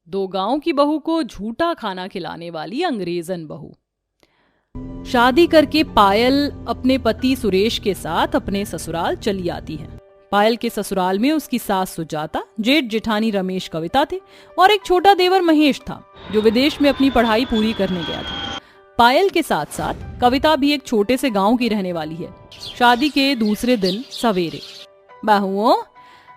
दो गांव की बहू को झूठा खाना खिलाने वाली अंग्रेजन बहू। शादी करके पायल अपने पति सुरेश के साथ अपने ससुराल चली आती है। पायल के ससुराल में उसकी सास सुजाता, जेठ जेठानी रमेश कविता थे और एक छोटा देवर महेश था जो विदेश में अपनी पढ़ाई पूरी करने गया था। पायल के साथ साथ कविता भी एक छोटे से गांव की रहने वाली है। शादी के दूसरे दिन सवेरे, बहुओं,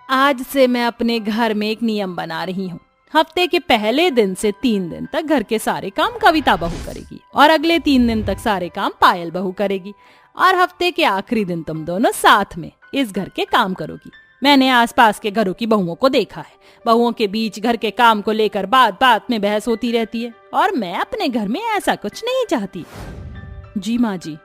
आज से मैं अपने घर में एक नियम बना रही हूँ। हफ्ते के पहले दिन से 3 दिन तक घर के सारे काम कविता बहू करेगी और अगले 3 दिन तक सारे काम पायल बहू करेगी और हफ्ते के आखिरी दिन तुम दोनों साथ में इस घर के काम करोगी। मैंने आसपास के घरों की बहुओं को देखा है, बहुओं के बीच घर के काम को लेकर बात बात में बहस होती रहती है और मैं अपने घर में ऐसा कुछ नहीं चाहती। जी माँ जी।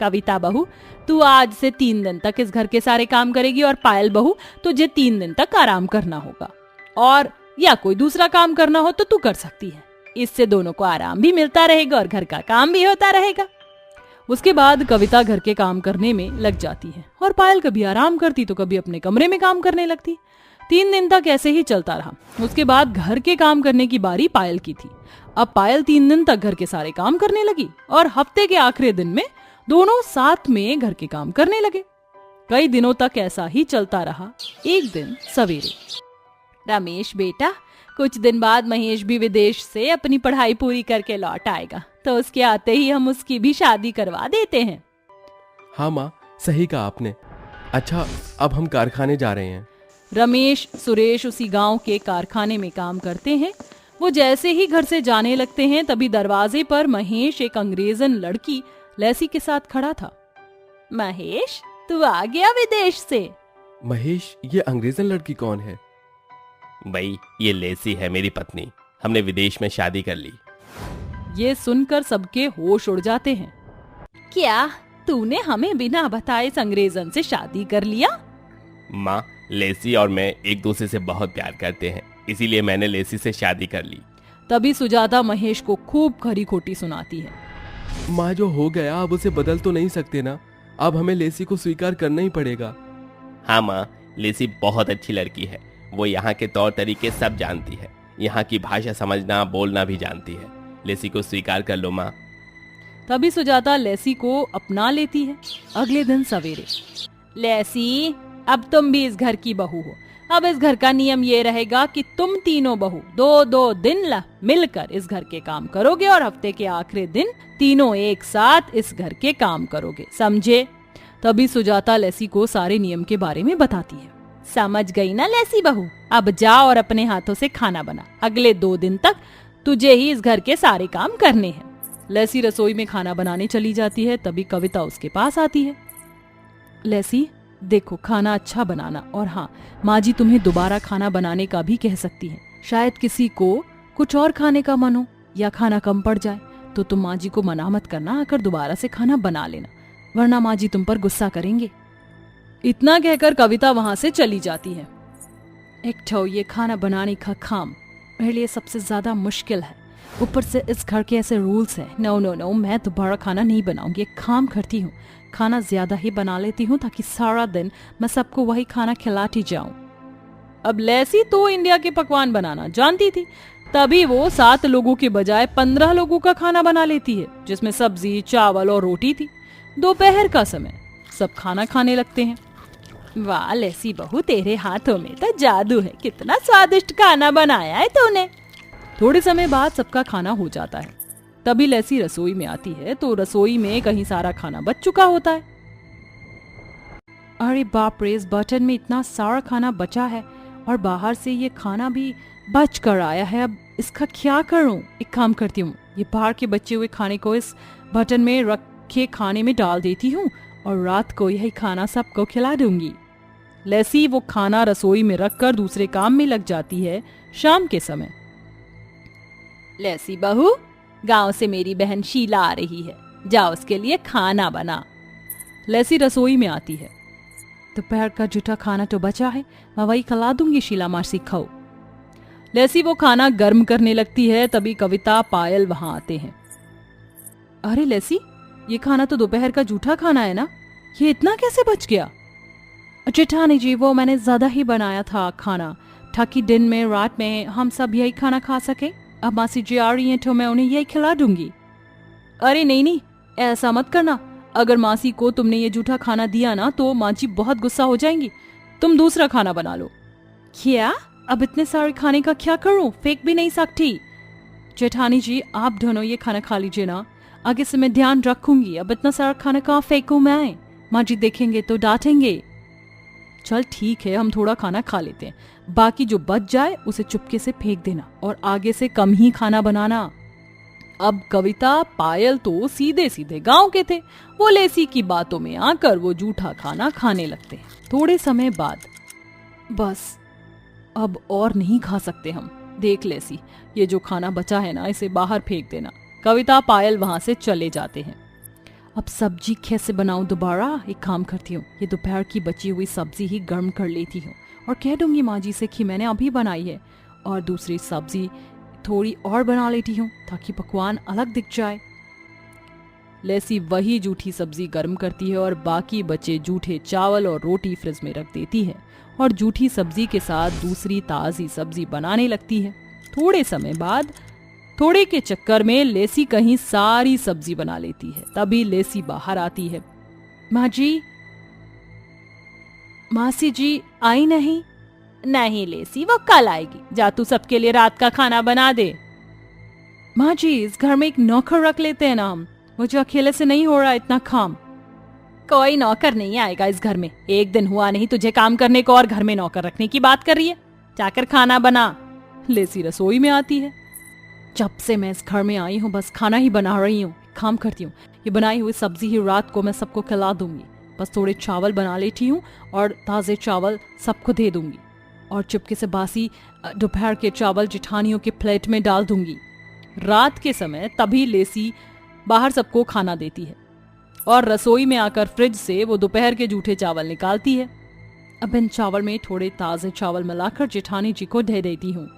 कविता बहू, तू आज से 3 दिन तक इस घर के सारे काम करेगी और पायल बहू, तुझे 3 दिन तक आराम करना होगा और या कोई दूसरा काम करना हो तो तू कर सकती है। इससे दोनों को आराम भी मिलता रहेगा और घर का काम भी होता रहेगा। उसके बाद कविता घर के काम करने में लग जाती है और पायल कभी आराम करती तो कभी अपने कमरे में काम करने लगती। 3 दिन तक ऐसे ही चलता रहा। उसके बाद घर के काम करने की बारी पायल की थी। अब पायल 3 दिन तक घर के सारे काम करने लगी और हफ्ते के आखिरी दिन में दोनों साथ में घर के काम करने लगे। कई दिनों तक ऐसा ही चलता रहा। एक दिन सवेरे, रमेश बेटा, कुछ दिन बाद महेश भी विदेश से अपनी पढ़ाई पूरी करके लौट आएगा, तो उसके आते ही हम उसकी भी शादी करवा देते हैं। हाँ माँ, सही कहा आपने। अच्छा, अब हम कारखाने जा रहे हैं। रमेश सुरेश उसी गांव के कारखाने में काम करते हैं। वो जैसे ही घर से जाने लगते हैं तभी दरवाजे पर महेश एक अंग्रेजन लड़की लेसी के साथ खड़ा था। महेश, तू आ गया विदेश से? महेश, ये अंग्रेजन लड़की कौन है? भाई, ये लेसी है मेरी पत्नी। हमने विदेश में शादी कर ली। ये सुनकर सबके होश उड़ जाते हैं। क्या तूने हमें बिना बताए इस अंग्रेजन से शादी कर लिया? माँ, लेसी और मैं एक दूसरे से बहुत प्यार करते हैं, इसीलिए मैंने लेसी से शादी कर ली। तभी सुजाता महेश को खूब खरी खोटी सुनाती है। माँ, जो हो गया अब उसे बदल तो नहीं सकते ना। अब हमें लेसी को स्वीकार करना ही पड़ेगा। हाँ माँ, लेसी बहुत अच्छी लड़की है। वो यहाँ के तौर तरीके सब जानती है, यहाँ की भाषा समझना बोलना भी जानती है। लेसी को स्वीकार कर लो माँ। तभी सुजाता लेसी को अपना लेती है। अगले दिन सवेरे, लेसी, अब तुम भी इस घर की बहू हो। अब इस घर का नियम ये रहेगा कि तुम तीनों बहू 2-2 दिन मिलकर इस घर के काम करोगे और हफ्ते के आखिरी दिन तीनों एक साथ इस घर के काम करोगे, समझे? तभी सुजाता लेसी को सारे नियम के बारे में बताती है। समझ गई ना लेसी बहू? अब जा और अपने हाथों से खाना बना। अगले 2 दिन तक तुझे ही इस घर के सारे काम करने हैं। लेसी रसोई में खाना बनाने चली जाती है। तभी कविता उसके पास आती है। लेसी, देखो, खाना अच्छा बनाना, और हाँ, माँ जी तुम्हें दोबारा खाना बनाने का भी कह सकती है। शायद किसी को कुछ और खाने का मन हो या खाना कम पड़ जाए तो तुम माँ जी को मना मत करना, आकर दोबारा से खाना बना लेना, वरना माँ जी तुम पर गुस्सा करेंगे। इतना कहकर कविता वहां से चली जाती है। एक तो ये खाना बनाने का काम मेरे लिए सबसे ज्यादा मुश्किल है। ऊपर से इस घर के ऐसे रूल्स हैं। नो, मैं दोबारा खाना नहीं बनाऊंगी। एक काम करती हूँ, खाना ज्यादा ही बना लेती हूँ ताकि सारा दिन मैं सबको वही खाना खिलाती जाऊं। अब लेसी तो इंडिया के पकवान बनाना जानती थी। तभी वो 7 लोगों के बजाय 15 लोगों का खाना बना लेती है, जिसमें सब्जी, चावल और रोटी थी। दोपहर का समय, सब खाना खाने लगते हैं। वाह लेसी बहू, तेरे हाथों में तो जादू है। कितना स्वादिष्ट खाना बनाया है तूने। थोड़े समय बाद सबका खाना हो जाता है। तभी लेसी रसोई में आती है तो रसोई में कहीं सारा खाना बच चुका होता है। अरे बाप रे, इस बर्तन में इतना सारा खाना बचा है और बाहर से ये खाना भी बच कर आया है। अब इसका क्या करूं? एक काम करती हूँ, ये बाहर के बचे हुए खाने को इस बर्तन में रखे खाने में डाल देती हूँ और रात को यही खाना सबको खिला दूंगी। लेसी वो खाना रसोई में रखकर दूसरे काम में लग जाती है। शाम के समय, लेसी बहू, गांव से मेरी बहन शीला आ रही है, जाओ उसके लिए खाना बना। लेसी रसोई में आती है। दोपहर का जूठा खाना तो बचा है, मैं वही खिला दूंगी, शीला मासी खाओ। लेसी वो खाना गर्म करने लगती है। तभी कविता, पायल वहां आते हैं। अरे लेसी, ये खाना तो दोपहर का जूठा खाना है ना, ये इतना कैसे बच गया? जेठानी जी, वो मैंने ज्यादा ही बनाया था खाना, ताकि दिन में रात में हम सब यही खाना खा सके। अब मासी जी आ रही हैं तो मैं उन्हें यही खिला दूंगी। अरे नहीं नहीं, ऐसा मत करना। अगर मासी को तुमने ये जूठा खाना दिया ना तो माँ जी बहुत गुस्सा हो जाएंगी। तुम दूसरा खाना बना लो। क्या? अब इतने सारे खाने का क्या करूं? फेंक भी नहीं सकती। जेठानी जी आप दोनों ये खाना खा लीजिए ना, आगे से मैं ध्यान रखूंगी। अब इतना सारा खाना कहाँ फेंकूं मैं? माँ जी देखेंगे तो डांटेंगे। चल ठीक है, हम थोड़ा खाना खा लेते हैं, बाकी जो बच जाए उसे चुपके से फेंक देना और आगे से कम ही खाना बनाना। अब कविता पायल तो सीधे सीधे गांव के थे। वो लेसी की बातों में आकर वो जूठा खाना खाने लगते हैं। थोड़े समय बाद, बस अब और नहीं खा सकते हम। देख लेसी, ये जो खाना बचा है ना इसे बाहर फेंक देना। कविता पायल वहां से चले जाते हैं। अब सब्जी कैसे बनाऊं दोबारा? एक काम करती हूँ, ये दोपहर की बची हुई सब्जी ही गर्म कर लेती हूँ और कह दूंगी माँ जी से कि मैंने अभी बनाई है, और दूसरी सब्जी थोड़ी और बना लेती हूँ ताकि पकवान अलग दिख जाए। लेसी वही जूठी सब्जी गर्म करती है और बाकी बचे जूठे चावल और रोटी फ्रिज में रख देती है और जूठी सब्जी के साथ दूसरी ताजी सब्जी बनाने लगती है। थोड़े समय बाद, थोड़े के चक्कर में लेसी कहीं सारी सब्जी बना लेती है। तभी लेसी बाहर आती है। माँ जी, मासी जी आई नहीं? नहीं लेसी, वो कल आएगी। जा तू सबके लिए रात का खाना बना दे। माँ जी, इस घर में एक नौकर रख लेते हैं ना हम, मुझे अकेले से नहीं हो रहा इतना काम। कोई नौकर नहीं आएगा इस घर में। एक दिन हुआ नहीं तुझे काम करने को और घर में नौकर रखने की बात कर रही है। जाकर खाना बना। लेसी रसोई में आती है। जब से मैं इस घर में आई हूँ बस खाना ही बना रही हूँ। काम करती हूँ, ये बनाई हुई सब्जी ही रात को मैं सबको खिला दूंगी। बस थोड़े चावल बना लेती हूँ और ताज़े चावल सबको दे दूंगी और चुपके से बासी दोपहर के चावल जेठानियों के प्लेट में डाल दूंगी। रात के समय तभी लेसी बाहर सबको खाना देती है और रसोई में आकर फ्रिज से वो दोपहर के जूठे चावल निकालती है। अब इन चावल में थोड़े ताज़े चावल मिलाकर जेठानी जी को दे देती हूँ।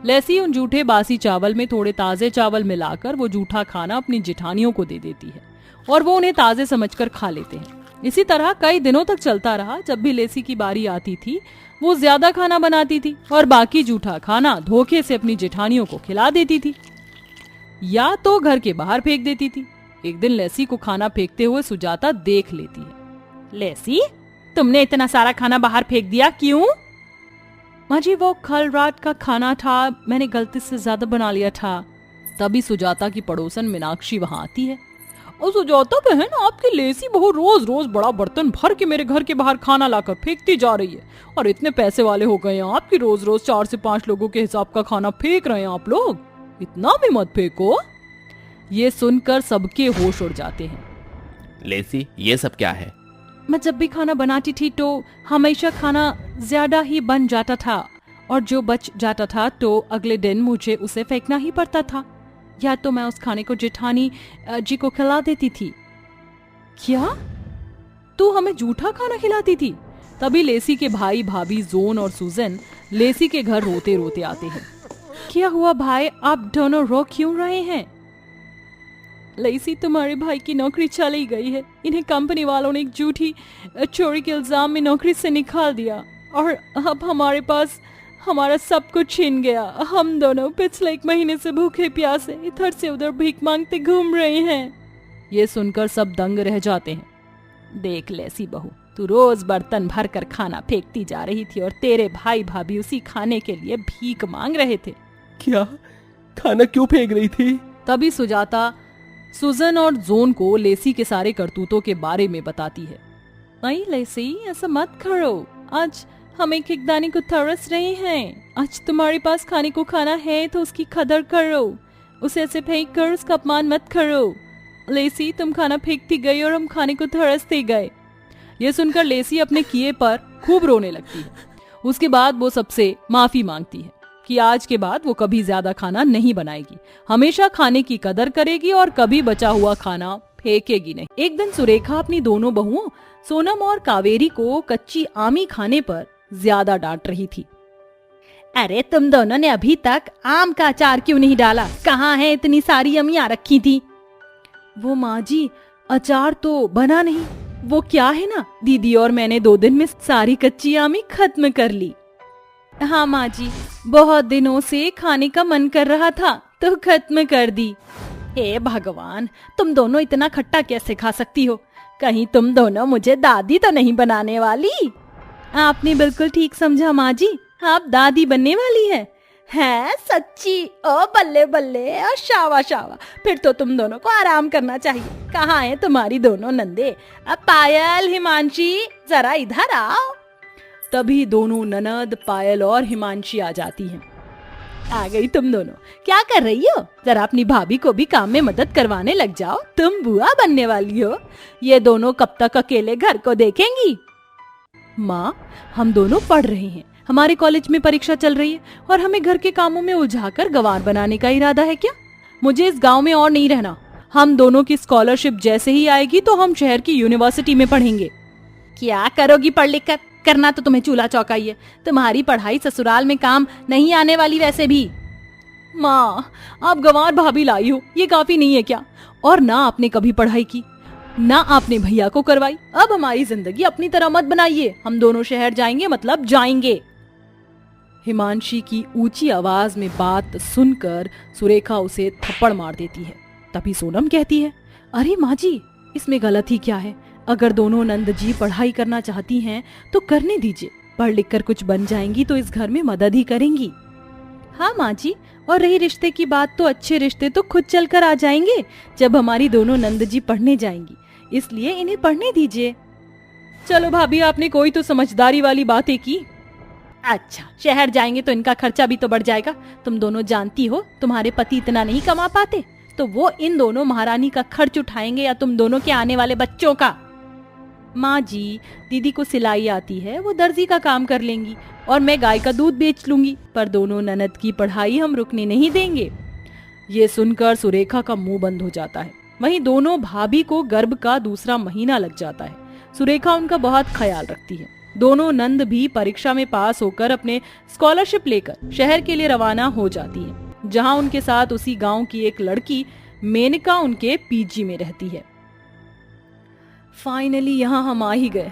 लेसी उन जूठे बासी चावल में थोड़े ताज़े चावल मिलाकर वो जूठा खाना अपनी जेठानियों को दे देती है और वो उन्हें ताज़े समझकर खा लेते हैं। इसी तरह कई दिनों तक चलता रहा। जब भी लेसी की बारी आती थी वो ज्यादा खाना बनाती थी और बाकी जूठा खाना धोखे से अपनी जेठानियों को खिला देती थी या तो घर के बाहर फेंक देती थी। एक दिन लेसी को खाना फेंकते हुए सुजाता देख लेती है। लेसी, तुमने इतना सारा खाना बाहर फेंक दिया, क्यों? माँ जी, वो कल रात का खाना था, मैंने गलती से ज्यादा बना लिया था। तभी सुजाता की पड़ोसन मीनाक्षी वहां आती है। और सुजाता बहन, आपकी लेसी बहू रोज रोज बड़ा बर्तन भर के मेरे घर के बाहर खाना लाकर फेंकती जा रही है और इतने पैसे वाले हो गए हैं आपकी, रोज रोज 4 से 5 लोगों के हिसाब का खाना फेंक रहे हैं आप लोग। इतना भी मत फेंको। ये सुनकर सबके होश उड़ जाते हैं। लेसी, ये सब क्या है? मैं जब भी खाना बनाती थी तो हमेशा खाना ज्यादा ही बन जाता था और जो बच जाता था तो अगले दिन मुझे उसे फेंकना ही पड़ता था, या तो मैं उस खाने को जेठानी जी को खिला देती थी। क्या? तू हमें जूठा खाना खिलाती थी? तभी लेसी के भाई भाभी जोन और सुजन लेसी के घर रोते रोते आते हैं। क्या हुआ भाई, आप दोनों रो क्यों रहे हैं? लेसी, तुम्हारे भाई की नौकरी चली गई है। इन्हें कंपनी वालों ने एक झूठी चोरी के इल्जाम में नौकरी से निकाल दिया और अब हमारे पास हमारा सब कुछ छीन गया। हम दोनों पिछले 1 महीने से भूखे प्यासे इधर से उधर भीख मांगते घूम रहे हैं। ये सुनकर सब दंग रह जाते हैं। देख लेसी बहू, तू रोज बर्तन भर कर खाना फेंकती जा रही थी और तेरे भाई भाभी उसी खाने के लिए भीख मांग रहे थे। क्या? खाना क्यों फेंक रही थी? तभी सुजाता सुजन और जोन को लेसी के सारे करतूतों के बारे में बताती है। नहीं लेसी, ऐसा मत करो। आज हम एक एक दाने को तरस रहे हैं। आज तुम्हारे पास खाने को खाना है तो उसकी कदर करो, उसे ऐसे फेंक कर उसका अपमान मत करो। लेसी, तुम खाना फेंकती गई और हम खाने को तरसते गए। ये सुनकर लेसी अपने किए पर खूब रोने लगती है। उसके बाद वो सबसे माफी मांगती है कि आज के बाद वो कभी ज्यादा खाना नहीं बनाएगी, हमेशा खाने की कदर करेगी और कभी बचा हुआ खाना फेंकेगी नहीं। एक दिन सुरेखा अपनी दोनों बहुओं सोनम और कावेरी को कच्ची आमी खाने पर ज्यादा डांट रही थी। अरे तुम दोनों ने अभी तक आम का अचार क्यों नहीं डाला? कहाँ है इतनी सारी अमियां रखी थी? वो माँ जी, अचार तो बना नहीं। वो क्या है ना, दीदी और मैंने 2 दिन में सारी कच्ची आमी खत्म कर ली। हाँ माँ जी, बहुत दिनों से खाने का मन कर रहा था तो खत्म कर दी। हे भगवान, तुम दोनों इतना खट्टा कैसे खा सकती हो? कहीं तुम दोनों मुझे दादी तो नहीं बनाने वाली? आपने बिल्कुल ठीक समझा माँ जी, आप दादी बनने वाली है सच्ची? ओ बल्ले बल्ले, और शावा शावा, फिर तो तुम दोनों को आराम करना चाहिए। कहाँ है तुम्हारी दोनों नंदे? अब पायल, हिमांशी, जरा इधर आओ। तभी दोनों ननद पायल और हिमांशी आ जाती हैं। आ गई तुम दोनों, क्या कर रही हो? जरा अपनी भाभी को भी काम में मदद करवाने लग जाओ, तुम बुआ बनने वाली हो। ये दोनों कब तक अकेले घर को देखेंगी? माँ, हम दोनों पढ़ रहे हैं, हमारे कॉलेज में परीक्षा चल रही है और हमें घर के कामों में उलझाकर गंवार बनाने का इरादा है क्या? मुझे इस गांव में और नहीं रहना। हम दोनों की स्कॉलरशिप जैसे ही आएगी तो हम शहर की यूनिवर्सिटी में पढ़ेंगे। क्या करोगी पढ़ लिख कर? करना तो तुम्हें चूल्हा चौका ही है। तुम्हारी पढ़ाई ससुराल में काम नहीं आने वाली वैसे भी। माँ, आप गंवार भाभी लाई हो, ये काफी नहीं है क्या? और ना आपने कभी पढ़ाई की, ना आपने भैया को करवाई। अब हमारी जिंदगी अपनी तरह मत बनाइए। हम दोनों शहर जाएंगे मतलब जाएंगे। हिमांशी की ऊंची आवाज में बात सुनकर सुरेखा उसे थप्पड़ मार देती है। तभी सोनम कहती है, अरे माँ जी, इसमें गलत ही क्या है? अगर दोनों नंद जी पढ़ाई करना चाहती हैं तो करने दीजिए। पढ़ लिख कर कुछ बन जाएंगी तो इस घर में मदद ही करेंगी। हाँ माँ जी, और रही रिश्ते की बात तो अच्छे रिश्ते तो खुद चलकर आ जाएंगे जब हमारी दोनों नंद जी पढ़ने जाएंगी, इसलिए इन्हें पढ़ने दीजिए। चलो भाभी, आपने कोई तो समझदारी वाली बातें की। अच्छा, शहर जाएंगे तो इनका खर्चा भी तो बढ़ जाएगा। तुम दोनों जानती हो तुम्हारे पति इतना नहीं कमा पाते, तो वो इन दोनों महारानी का खर्च उठाएंगे या तुम दोनों के आने वाले बच्चों का? माँ जी, दीदी को सिलाई आती है, वो दर्जी का काम कर लेंगी और मैं गाय का दूध बेच लूंगी, पर दोनों ननद की पढ़ाई हम रुकने नहीं देंगे। ये सुनकर सुरेखा का मुंह बंद हो जाता है। वहीं दोनों भाभी को गर्भ का दूसरा महीना लग जाता है। सुरेखा उनका बहुत ख्याल रखती है। दोनों नंद भी परीक्षा में पास होकर अपने स्कॉलरशिप लेकर शहर के लिए रवाना हो जाती है, जहां उनके साथ उसी गांव की एक लड़की मेनका उनके पीजी में रहती है। फाइनली यहाँ हम आ ही गए,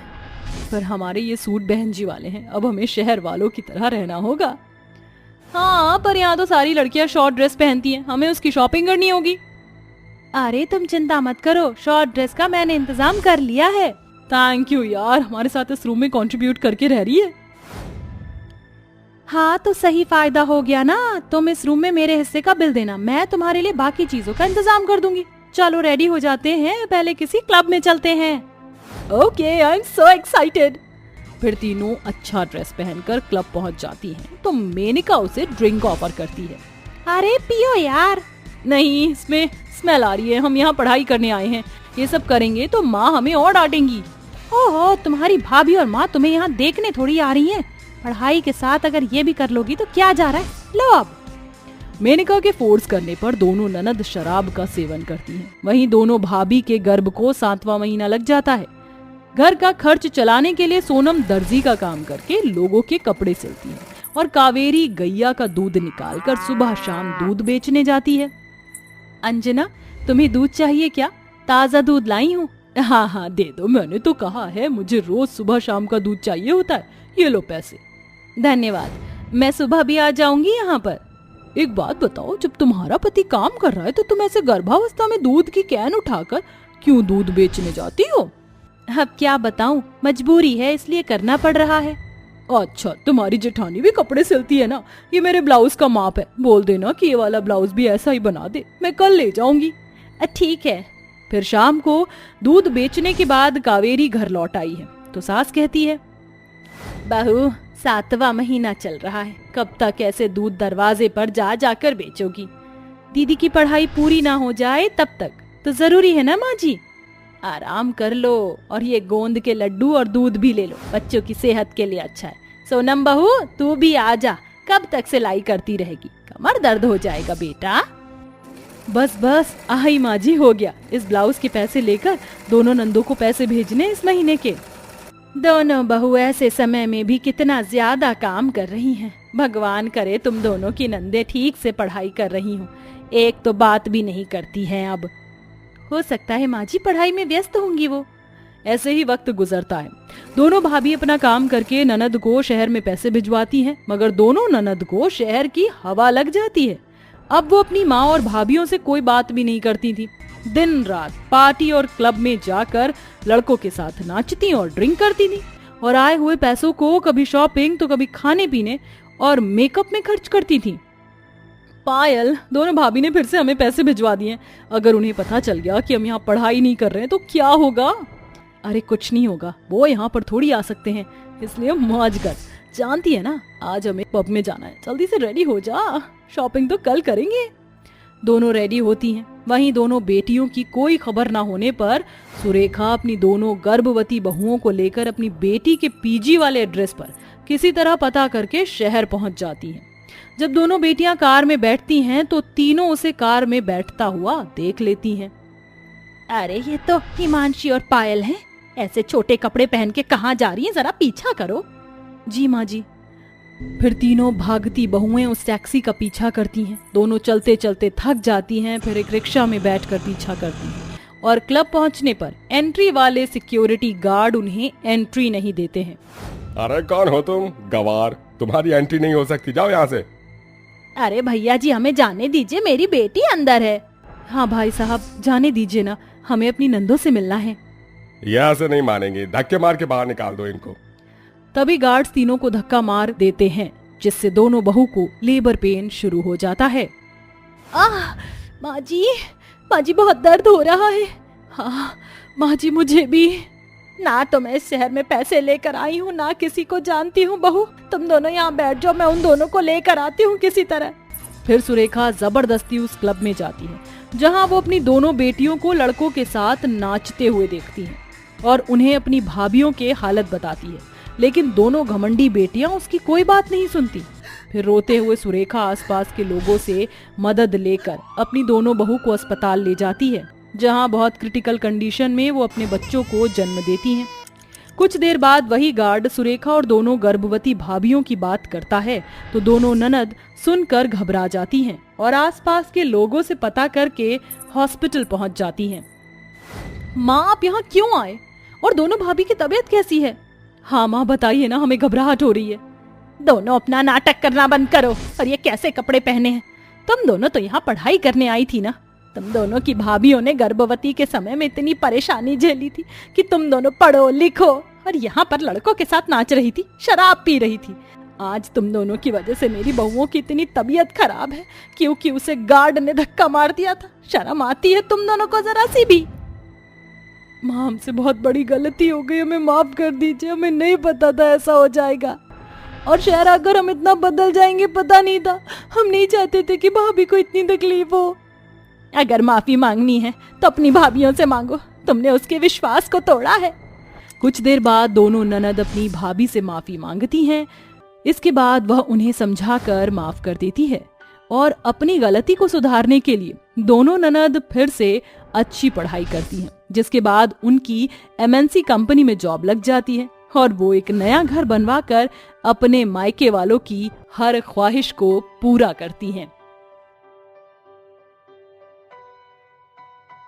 पर हमारे ये सूट बहन जी वाले हैं। अब हमें शहर वालों की तरह रहना होगा। हाँ, पर यहाँ तो सारी लड़कियां शॉर्ट ड्रेस पहनती हैं, हमें उसकी शॉपिंग करनी होगी। अरे तुम चिंता मत करो, शॉर्ट ड्रेस का मैंने इंतजाम कर लिया है। थैंक यू यार, हमारे साथ इस रूम में कंट्रीब्यूट करके रह रही है। हाँ तो सही फायदा हो गया ना। तुम इस रूम में मेरे हिस्से का बिल देना, मैं तुम्हारे लिए बाकी चीजों का इंतजाम कर दूंगी। चलो रेडी हो जाते हैं, पहले किसी क्लब में चलते हैं। Okay, I am so excited. फिर तीनों अच्छा ड्रेस पहनकर क्लब पहुंच जाती हैं, तो मेनिका उसे ड्रिंक ऑफर करती है। अरे पियो यार। नहीं, इसमें स्मेल आ रही है, हम यहाँ पढ़ाई करने आए हैं। ये सब करेंगे तो माँ हमें और डांटेंगी। ओहो, तुम्हारी भाभी और माँ तुम्हें यहाँ देखने थोड़ी आ रही हैं। पढ़ाई के साथ अगर ये भी कर लोगी तो क्या जा रहा है, लो अब। मेनका के फोर्स करने पर दोनों ननद शराब का सेवन करती हैं। वहीं दोनों भाभी के गर्भ को 7वां महीना लग जाता है। घर का खर्च चलाने के लिए सोनम दर्जी का काम करके लोगों के कपड़े सिलती है और कावेरी गैया का दूध निकालकर सुबह शाम दूध बेचने जाती है। अंजना, तुम्हें दूध चाहिए क्या? ताजा दूध लाई हूँ। हाँ हाँ दे दो, मैंने तो कहा है मुझे रोज सुबह शाम का दूध चाहिए होता है। ये लो पैसे। धन्यवाद, मैं सुबह भी आ जाऊंगी यहाँ पर। एक बात बताओ, जब तुम्हारा पति काम कर रहा है तो तुम ऐसे गर्भावस्था में दूध की कैन उठाकर क्यों दूध बेचने जाती हो? अब क्या बताऊं, मजबूरी है इसलिए करना पड़ रहा है। अच्छा, तुम्हारी जेठानी भी कपड़े सिलती है ना? ये मेरे ब्लाउज का माप है, बोल देना कि ये वाला ब्लाउज भी ऐसा ही बना दे, मैं कल ले जाऊंगी। ठीक है। फिर शाम को दूध बेचने के बाद कावेरी घर लौट आई है तो सास कहती है, बहू 7वां महीना चल रहा है, कब तक ऐसे दूध दरवाजे पर जा जाकर बेचोगी? दीदी की पढ़ाई पूरी ना हो जाए तब तक तो जरूरी है ना माँ जी। आराम कर लो और ये गोंद के लड्डू और दूध भी ले लो, बच्चों की सेहत के लिए अच्छा है। सोनम बहू, तू भी आ जा, कब तक सिलाई करती रहेगी, कमर दर्द हो जाएगा बेटा। बस बस, आई माँ जी, हो गया। इस ब्लाउज के पैसे लेकर दोनों नंदों को पैसे भेजने इस महीने के। दोनों बहू ऐसे समय में भी कितना ज्यादा काम कर रही हैं। भगवान करे तुम दोनों की नंदे ठीक से पढ़ाई कर रही हो, एक तो बात भी नहीं करती हैं। अब हो सकता है माँ जी पढ़ाई में व्यस्त होंगी वो। ऐसे ही वक्त गुजरता है। दोनों भाभी अपना काम करके ननद को शहर में पैसे भिजवाती हैं, मगर दोनों ननद को शहर की हवा लग जाती है। अब वो अपनी माँ और भाभीियों से कोई बात भी नहीं करती थी। दिन रात पार्टी और क्लब में जाकर लड़कों के साथ नाचती और ड्रिंक करती थी और आए हुए पैसों को कभी शॉपिंग तो कभी खाने पीने और मेकअप में खर्च करती थी। पायल, दोनों भाभी ने फिर से हमें पैसे भिजवा दिए। अगर उन्हें पता चल गया कि हम यहाँ पढ़ाई नहीं कर रहे हैं तो क्या होगा? अरे कुछ नहीं होगा, वो यहाँ पर थोड़ी आ सकते हैं, इसलिए मौज कर। जानती है ना, आज हमें पब में जाना है, जल्दी से रेडी हो जा, शॉपिंग तो कल करेंगे। दोनों रेडी होती हैं। वहीं दोनों बेटियों की कोई खबर ना होने पर सुरेखा अपनी दोनों गर्भवती बहुओं को लेकर अपनी बेटी के पीजी वाले एड्रेस पर किसी तरह पता करके शहर पहुंच जाती है। जब दोनों बेटियां कार में बैठती हैं तो तीनों उसे कार में बैठता हुआ देख लेती हैं। अरे ये तो हिमांशी और पायल हैं, ऐसे छोटे कपड़े पहन के कहाँ जा रही हैं, जरा पीछा करो। जी माँ जी। फिर तीनों भागती बहुएं उस टैक्सी का पीछा करती हैं। दोनों चलते चलते थक जाती हैं, फिर एक रिक्शा में बैठकर पीछा करती हैं और क्लब पहुंचने पर एंट्री वाले सिक्योरिटी गार्ड उन्हें एंट्री नहीं देते हैं। अरे कौन हो तुम? गवार, तुम्हारी एंट्री नहीं हो सकती, जाओ यहाँ से। अरे भैया जी, हमें जाने दीजिए, मेरी बेटी अंदर है। हाँ भाई साहब, जाने दीजिए ना, हमें अपनी नंदों से मिलना है। यहाँ से नहीं मानेंगे, धक्के मार के बाहर निकाल दो इनको। तभी गार्ड्स तीनों को धक्का मार देते हैं, जिससे दोनों बहू को लेबर पेन शुरू हो जाता है। माँ जी बहुत दर्द हो रहा है। हाँ माँ जी, मुझे भी। ना तो मैं इस शहर में पैसे लेकर आई हूँ, ना किसी को जानती हूँ। बहू तुम दोनों यहाँ बैठ जाओ, मैं उन दोनों को लेकर आती हूँ किसी तरह। फिर सुरेखा जबरदस्ती उस क्लब में जाती है, जहाँ वो अपनी दोनों बेटियों को लड़कों के साथ नाचते हुए देखती है और उन्हें अपनी भाभीियों के हालत बताती है, लेकिन दोनों घमंडी बेटियां उसकी कोई बात नहीं सुनती। फिर रोते हुए सुरेखा आसपास के लोगों से मदद लेकर अपनी दोनों बहू को अस्पताल ले जाती है, जहां बहुत क्रिटिकल कंडीशन में वो अपने बच्चों को जन्म देती हैं। कुछ देर बाद वही गार्ड सुरेखा और दोनों गर्भवती भाभीियों की बात करता है तो दोनों ननद सुनकर घबरा जाती हैं और आसपास के लोगों से पता करके हॉस्पिटल पहुंच जाती हैं। माँ, आप यहाँ क्यों आए और दोनों भाभी की तबीयत कैसी है? हाँ माँ, बताइए ना, हमें घबराहट हो रही है। दोनों अपना नाटक करना बंद करो और ये कैसे कपड़े पहने हैं? तुम दोनों तो यहाँ पढ़ाई करने आई थी ना। तुम दोनों की भाभीियों ने गर्भवती के समय में इतनी परेशानी झेली थी कि तुम दोनों पढ़ो लिखो और यहाँ पर लड़कों के साथ नाच रही थी, शराब पी रही थी। आज तुम दोनों की वजह से मेरी बहुओं की इतनी तबीयत खराब है क्योंकि उसे गार्ड ने धक्का मार दिया था। शर्म आती है तुम दोनों को जरा सी भी? माँ, हमसे बहुत बड़ी गलती हो गई, हमें माफ कर दीजिए, हमें नहीं पता था ऐसा हो जाएगा। और शायद अगर हम इतना बदल जाएंगे पता नहीं था, हम नहीं चाहते थे कि भाभी को इतनी तकलीफ हो। अगर माफी मांगनी है तो अपनी भाभीियों से मांगो, तुमने उसके विश्वास को तोड़ा है। कुछ देर बाद दोनों ननद अपनी भाभी से माफी मांगती हैं। इसके बाद वह उन्हें समझाकर माफ कर देती है और अपनी गलती को सुधारने के लिए दोनों ननद फिर से अच्छी पढ़ाई करती हैं, जिसके बाद उनकी एमएनसी कंपनी में जॉब लग जाती है और वो एक नया घर बनवाकर अपने मायके वालों की हर ख्वाहिश को पूरा करती हैं।